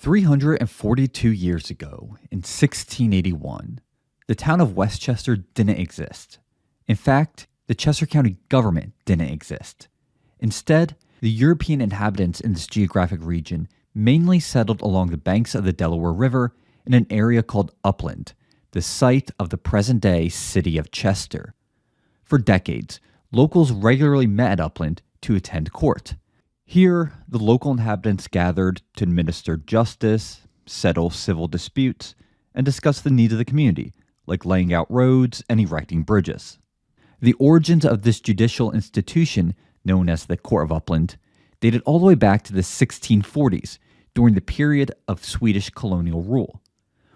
342 years ago, in 1681, the town of Westchester didn't exist. In fact, the Chester County government didn't exist. Instead, the European inhabitants in this geographic region mainly settled along the banks of the Delaware River in an area called Upland, the site of the present-day city of Chester. For decades, locals regularly met at Upland to attend court. Here, the local inhabitants gathered to administer justice, settle civil disputes, and discuss the needs of the community, like laying out roads and erecting bridges. The origins of this judicial institution, known as the Court of Upland, dated all the way back to the 1640s, during the period of Swedish colonial rule.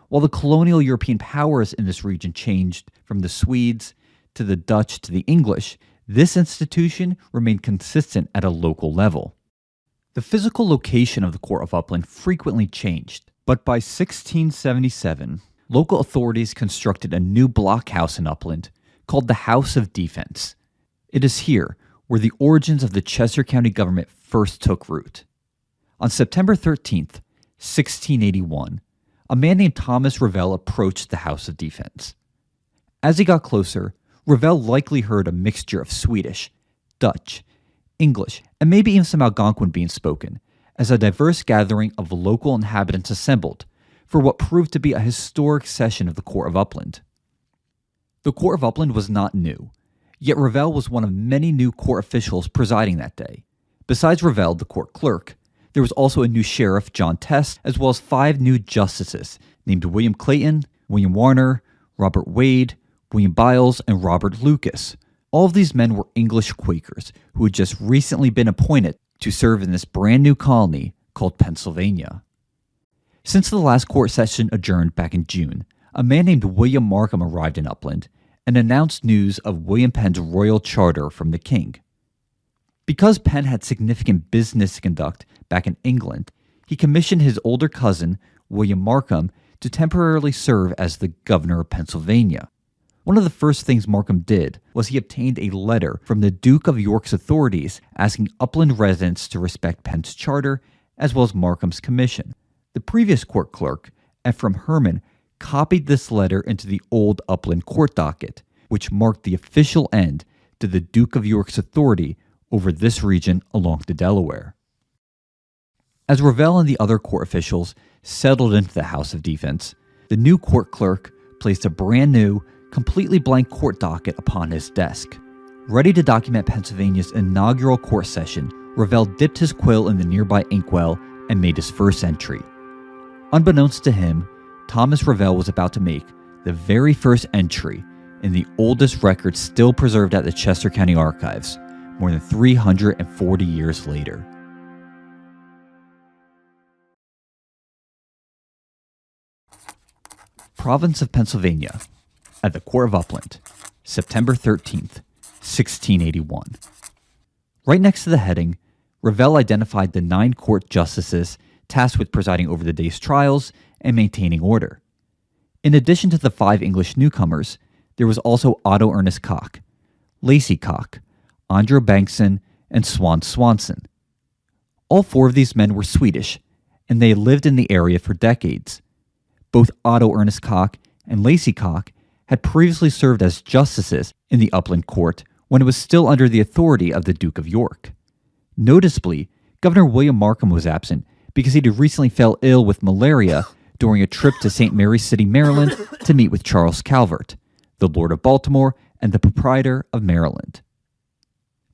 While the colonial European powers in this region changed from the Swedes to the Dutch to the English, this institution remained consistent at a local level. The physical location of the Court of Upland frequently changed, but by 1677, local authorities constructed a new blockhouse in Upland called the House of Defense. It is here where the origins of the Chester County government first took root. On September 13th, 1681, a man named Thomas Revell approached the House of Defense. As he got closer, Revell likely heard a mixture of Swedish, Dutch, English, and maybe even some Algonquin being spoken, as a diverse gathering of local inhabitants assembled for what proved to be a historic session of the Court of Upland. The Court of Upland was not new, yet Revell was one of many new court officials presiding that day. Besides Revell, the court clerk, there was also a new sheriff, John Test, as well as 5 new justices named William Clayton, William Warner, Robert Wade, William Biles, and Robert Lucas. All of these men were English Quakers who had just recently been appointed to serve in this brand new colony called Pennsylvania. Since the last court session adjourned back in June, a man named William Markham arrived in Upland and announced news of William Penn's royal charter from the king. Because Penn had significant business to conduct back in England, he commissioned his older cousin, William Markham, to temporarily serve as the governor of Pennsylvania. One of the first things Markham did was he obtained a letter from the Duke of York's authorities asking Upland residents to respect Penn's charter as well as Markham's commission. The previous court clerk, Ephraim Herman, copied this letter into the old Upland court docket, which marked the official end to the Duke of York's authority over this region along the Delaware. As Revell and the other court officials settled into the House of Defense, the new court clerk placed a brand new, completely blank court docket upon his desk. Ready to document Pennsylvania's inaugural court session, Revell dipped his quill in the nearby inkwell and made his first entry. Unbeknownst to him, Thomas Revell was about to make the very first entry in the oldest record still preserved at the Chester County Archives, more than 340 years later. Province of Pennsylvania, at the Court of Upland, September 13th, 1681. Right next to the heading, Revell identified the 9 court justices tasked with presiding over the day's trials and maintaining order. In addition to the 5 English newcomers, there was also Otto Ernest Cock, Lacey Cock, Andrew Bankson, and Swan Swanson. All 4 of these men were Swedish, and they had lived in the area for decades. Both Otto Ernest Cock and Lacey Cock had previously served as justices in the Upland Court when it was still under the authority of the Duke of York. Noticeably, Governor William Markham was absent because he had recently fell ill with malaria during a trip to St. Mary's City, Maryland, to meet with Charles Calvert, the Lord of Baltimore and the proprietor of Maryland.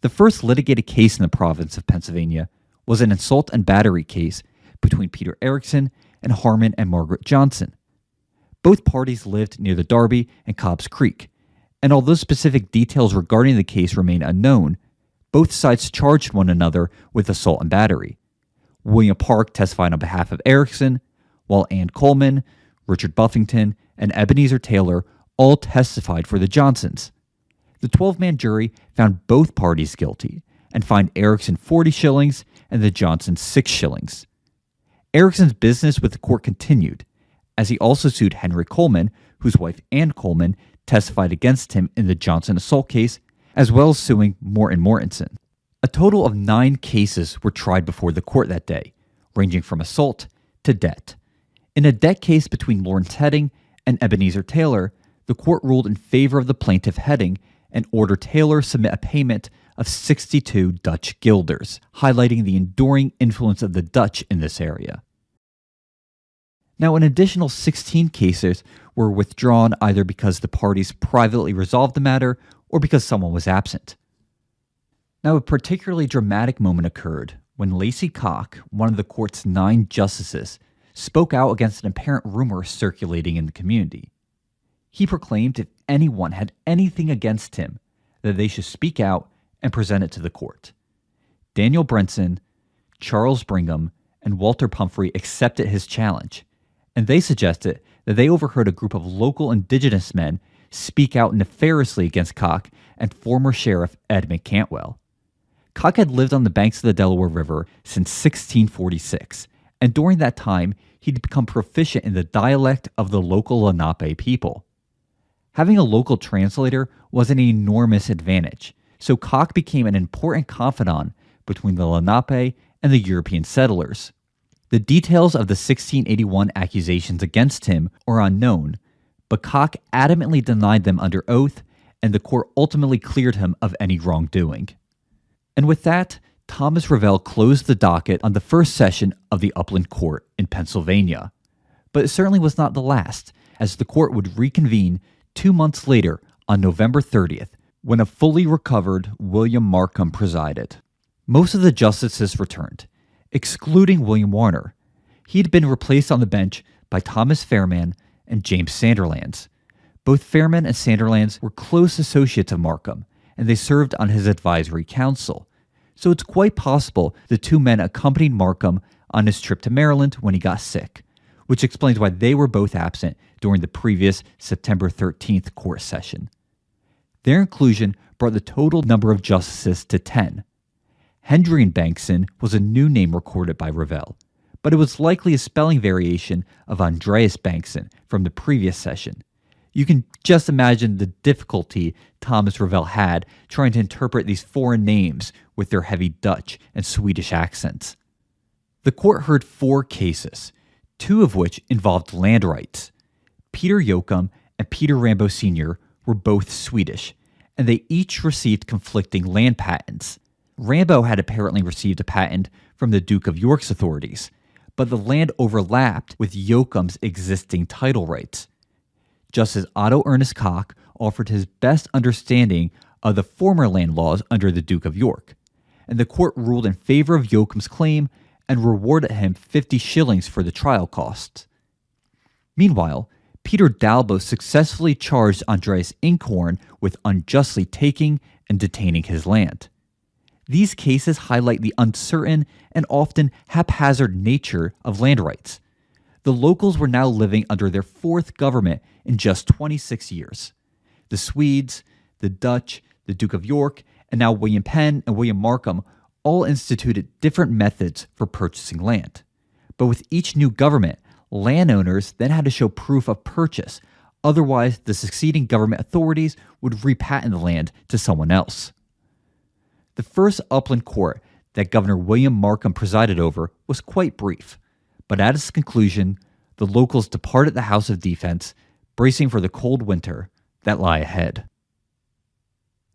The first litigated case in the province of Pennsylvania was an assault and battery case between Peter Erickson and Harmon and Margaret Johnson. Both parties lived near the Darby and Cobb's Creek, and although specific details regarding the case remain unknown, both sides charged one another with assault and battery. William Park testified on behalf of Erickson, while Ann Coleman, Richard Buffington, and Ebenezer Taylor all testified for the Johnsons. The 12-man jury found both parties guilty and fined Erickson 40 shillings and the Johnsons 6 shillings. Erickson's business with the court continued, as he also sued Henry Coleman, whose wife Ann Coleman testified against him in the Johnson assault case, as well as suing Morton Mortensen. A total of 9 cases were tried before the court that day, ranging from assault to debt. In a debt case between Lawrence Heading and Ebenezer Taylor, the court ruled in favor of the plaintiff Heading and ordered Taylor submit a payment of 62 Dutch guilders, highlighting the enduring influence of the Dutch in this area. Now, an additional 16 cases were withdrawn either because the parties privately resolved the matter or because someone was absent. Now, a particularly dramatic moment occurred when Lacey Cock, one of the court's 9 justices, spoke out against an apparent rumor circulating in the community. He proclaimed if anyone had anything against him, that they should speak out and present it to the court. Daniel Brenson, Charles Brigham, and Walter Pumphrey accepted his challenge, and they suggested that they overheard a group of local indigenous men speak out nefariously against Cock and former Sheriff Edmund Cantwell. Cock had lived on the banks of the Delaware River since 1646, and during that time, he'd become proficient in the dialect of the local Lenape people. Having a local translator was an enormous advantage, so Cock became an important confidant between the Lenape and the European settlers. The details of the 1681 accusations against him are unknown, but Cock adamantly denied them under oath, and the court ultimately cleared him of any wrongdoing. And with that, Thomas Revell closed the docket on the first session of the Upland Court in Pennsylvania. But it certainly was not the last, as the court would reconvene 2 months later on November 30th, when a fully recovered William Markham presided. Most of the justices returned, excluding William Warner. He had been replaced on the bench by Thomas Fairman and James Sanderlands. Both Fairman and Sanderlands were close associates of Markham, and they served on his advisory council. So it's quite possible the two men accompanied Markham on his trip to Maryland when he got sick, which explains why they were both absent during the previous September 13th court session. Their inclusion brought the total number of justices to 10. Hendrian Bankson was a new name recorded by Revell, but it was likely a spelling variation of Andreas Bankson from the previous session. You can just imagine the difficulty Thomas Revell had trying to interpret these foreign names with their heavy Dutch and Swedish accents. The court heard 4 cases, 2 of which involved land rights. Peter Yoakum and Peter Rambo Sr. were both Swedish, and they each received conflicting land patents. Rambo had apparently received a patent from the Duke of York's authorities, but the land overlapped with Yoakum's existing title rights. Justice Otto Ernest Cock offered his best understanding of the former land laws under the Duke of York, and the court ruled in favor of Yoakum's claim and rewarded him 50 shillings for the trial costs. Meanwhile, Peter Dalbo successfully charged Andreas Inkhorn with unjustly taking and detaining his land. These cases highlight the uncertain and often haphazard nature of land rights. The locals were now living under their 4th government in just 26 years. The Swedes, the Dutch, the Duke of York, and now William Penn and William Markham all instituted different methods for purchasing land. But with each new government, landowners then had to show proof of purchase. Otherwise, the succeeding government authorities would repatent the land to someone else. The first Upland court that Governor William Markham presided over was quite brief, but at its conclusion, the locals departed the House of Defense, bracing for the cold winter that lie ahead.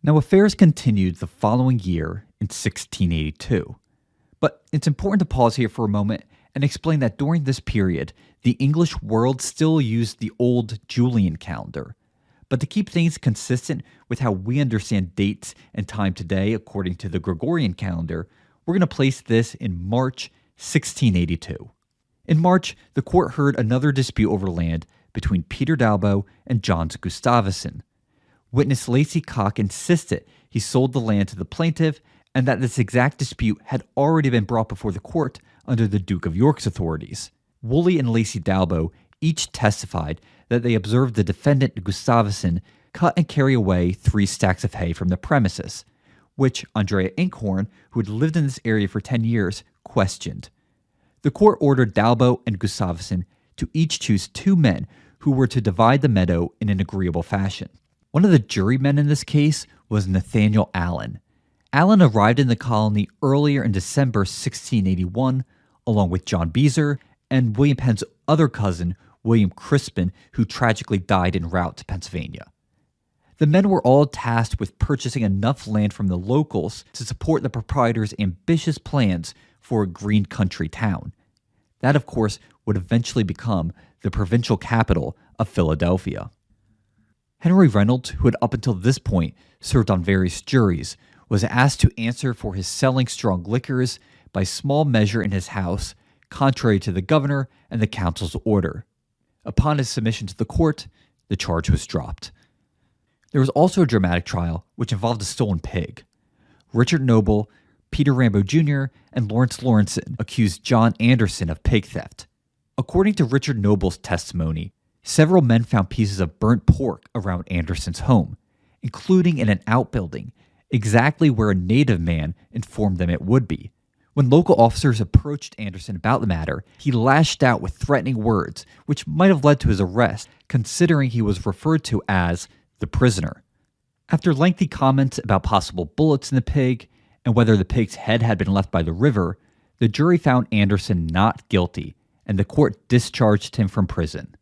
Now, affairs continued the following year in 1682, but it's important to pause here for a moment and explain that during this period, the English world still used the old Julian calendar. But to keep things consistent with how we understand dates and time today according to the Gregorian calendar, we're going to place this in March 1682. In March, the court heard another dispute over land between Peter Dalbo and Johns Gustavusson. Witness Lacey Cock insisted he sold the land to the plaintiff and that this exact dispute had already been brought before the court under the Duke of York's authorities. Woolley and Lacey Dalbo each testified that they observed the defendant Gustavusson cut and carry away 3 stacks of hay from the premises, which Andrea Inkhorn, who had lived in this area for 10 years, questioned. The court ordered Dalbo and Gustavusson to each choose 2 men who were to divide the meadow in an agreeable fashion. One of the jurymen in this case was Nathaniel Allen. Allen arrived in the colony earlier in December 1681, along with John Beezer and William Penn's other cousin, William Crispin, who tragically died en route to Pennsylvania. The men were all tasked with purchasing enough land from the locals to support the proprietors' ambitious plans for a green country town. That, of course, would eventually become the provincial capital of Philadelphia. Henry Reynolds, who had up until this point served on various juries, was asked to answer for his selling strong liquors by small measure in his house, contrary to the governor and the council's order. Upon his submission to the court, the charge was dropped. There was also a dramatic trial which involved a stolen pig. Richard Noble, Peter Rambo Jr., and Lawrence Lawrenson accused John Anderson of pig theft. According to Richard Noble's testimony, several men found pieces of burnt pork around Anderson's home, including in an outbuilding, exactly where a native man informed them it would be. When local officers approached Anderson about the matter, he lashed out with threatening words, which might have led to his arrest, considering he was referred to as the prisoner. After lengthy comments about possible bullets in the pig and whether the pig's head had been left by the river, the jury found Anderson not guilty, and the court discharged him from prison.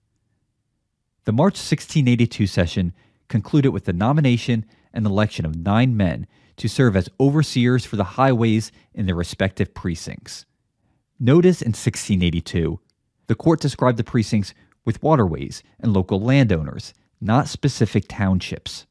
The March 1682 session concluded with the nomination and election of 9 men to serve as overseers for the highways in their respective precincts. Notice in 1682, the court described the precincts with waterways and local landowners, not specific townships.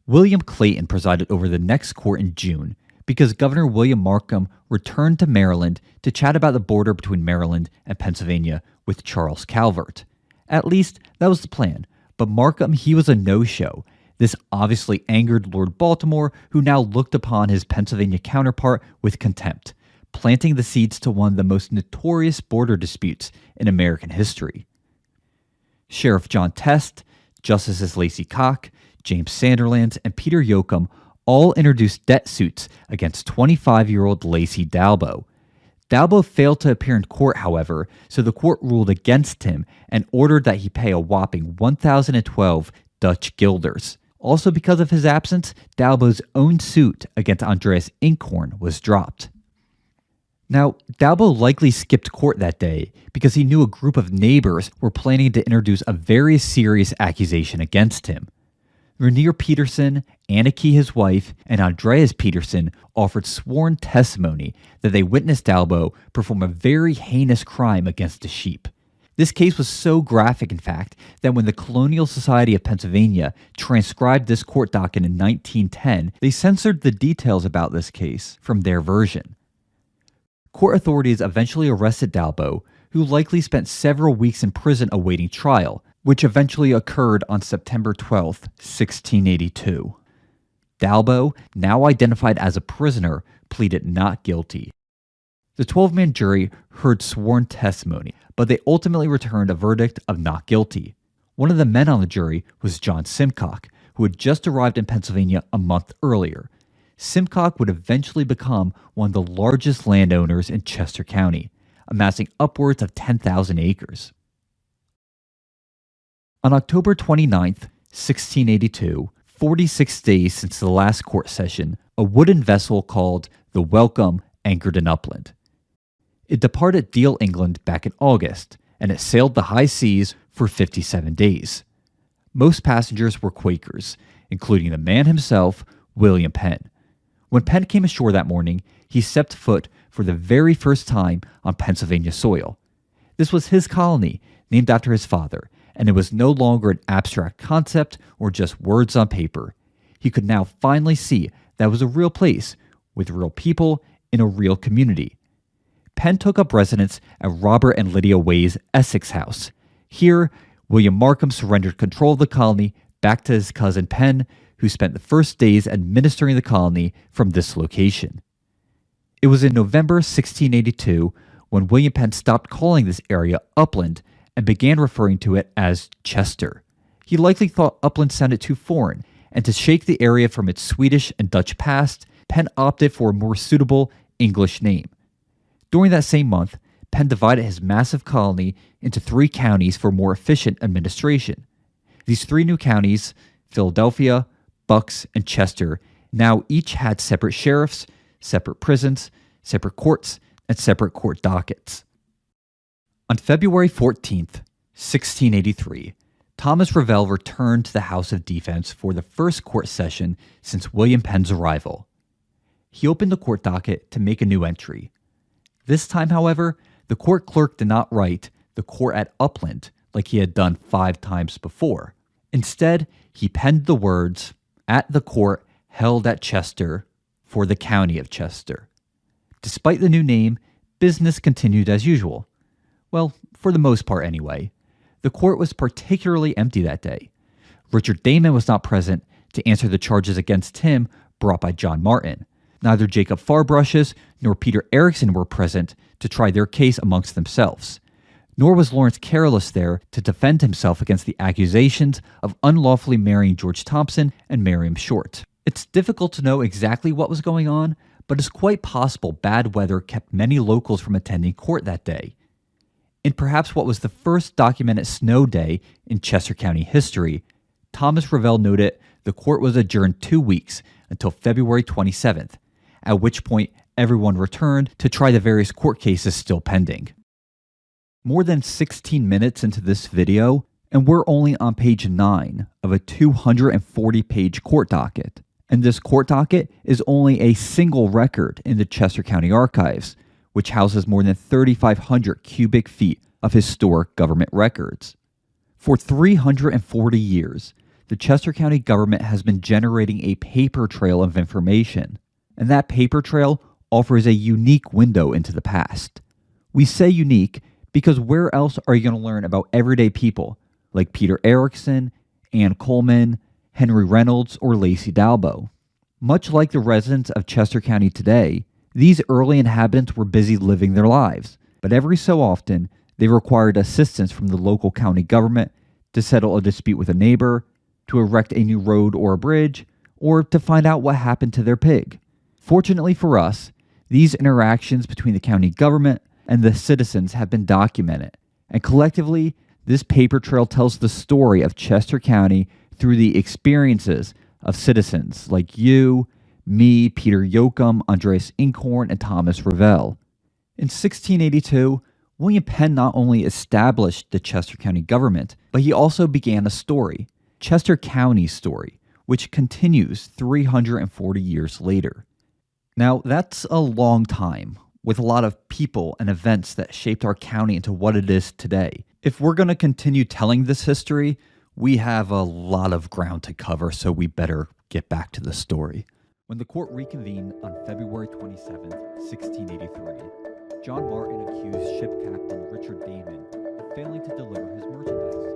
William Clayton presided over the next court in June because Governor William Markham returned to Maryland to chat about the border between Maryland and Pennsylvania with Charles Calvert. At least, that was the plan, but Markham, he was a no-show. This obviously angered Lord Baltimore, who now looked upon his Pennsylvania counterpart with contempt, planting the seeds to one of the most notorious border disputes in American history. Sheriff John Test, Justices Lacey Cock, James Sanderlands, and Peter Yoakum all introduced debt suits against 25-year-old Lacey Dalbo. Dalbo failed to appear in court, however, so the court ruled against him and ordered that he pay a whopping 1,012 Dutch guilders. Also because of his absence, Dalbo's own suit against Andreas Inkhorn was dropped. Now, Dalbo likely skipped court that day because he knew a group of neighbors were planning to introduce a very serious accusation against him. Rainier Peterson, Anneke his wife, and Andreas Peterson offered sworn testimony that they witnessed Dalbo perform a very heinous crime against the sheep. This case was so graphic, in fact, that when the Colonial Society of Pennsylvania transcribed this court docket in 1910, they censored the details about this case from their version. Court authorities eventually arrested Dalbo, who likely spent several weeks in prison awaiting trial, which eventually occurred on September 12, 1682. Dalbo, now identified as a prisoner, pleaded not guilty. The 12-man jury heard sworn testimony, but they ultimately returned a verdict of not guilty. One of the men on the jury was John Simcock, who had just arrived in Pennsylvania a month earlier. Simcock would eventually become one of the largest landowners in Chester County, amassing upwards of 10,000 acres. On October 29, 1682, 46 days since the last court session, a wooden vessel called the Welcome anchored in Upland. It departed Deal, England back in August, and it sailed the high seas for 57 days. Most passengers were Quakers, including the man himself, William Penn. When Penn came ashore that morning, he stepped foot for the very first time on Pennsylvania soil. This was his colony, named after his father, and it was no longer an abstract concept or just words on paper. He could now finally see that was a real place, with real people in a real community. Penn took up residence at Robert and Lydia Way's Essex house. Here, William Markham surrendered control of the colony back to his cousin Penn, who spent the first days administering the colony from this location. It was in November 1682 when William Penn stopped calling this area Upland and began referring to it as Chester. He likely thought Upland sounded too foreign, and to shake the area from its Swedish and Dutch past, Penn opted for a more suitable English name. During that same month, Penn divided his massive colony into 3 counties for more efficient administration. These 3 new counties, Philadelphia, Bucks, and Chester, now each had separate sheriffs, separate prisons, separate courts, and separate court dockets. On February 14th, 1683, Thomas Revell returned to the House of Defense for the first court session since William Penn's arrival. He opened the court docket to make a new entry. This time, however, the court clerk did not write "the court at Upland" like he had done 5 times before. Instead, he penned the words, "at the court held at Chester for the county of Chester." Despite the new name, business continued as usual. Well, for the most part anyway. The court was particularly empty that day. Richard Damon was not present to answer the charges against him brought by John Martin. Neither Jacob Farbrushes nor Peter Erickson were present to try their case amongst themselves. Nor was Lawrence Carolus there to defend himself against the accusations of unlawfully marrying George Thompson and Miriam Short. It's difficult to know exactly what was going on, but it's quite possible bad weather kept many locals from attending court that day. In perhaps what was the first documented snow day in Chester County history, Thomas Revell noted the court was adjourned 2 weeks until February 27th, at which point everyone returned to try the various court cases still pending. More than 16 minutes into this video, and we're only on page 9 of a 240-page court docket. And this court docket is only a single record in the Chester County Archives, which houses more than 3,500 cubic feet of historic government records. For 340 years, the Chester County government has been generating a paper trail of information, and that paper trail offers a unique window into the past. We say unique because where else are you going to learn about everyday people like Peter Erickson, Ann Coleman, Henry Reynolds, or Lacey Dalbo? Much like the residents of Chester County today, these early inhabitants were busy living their lives, but every so often they required assistance from the local county government to settle a dispute with a neighbor, to erect a new road or a bridge, or to find out what happened to their pig. Fortunately for us, these interactions between the county government and the citizens have been documented, and collectively, this paper trail tells the story of Chester County through the experiences of citizens like you, me, Peter Yoakum, Andreas Inkhorn, and Thomas Revell. In 1682, William Penn not only established the Chester County government, but he also began a story, Chester County's story, which continues 340 years later. Now, that's a long time, with a lot of people and events that shaped our county into what it is today. If we're going to continue telling this history, we have a lot of ground to cover, so we better get back to the story. When the court reconvened on February 27, 1683, John Martin accused ship captain Richard Damon of failing to deliver his merchandise.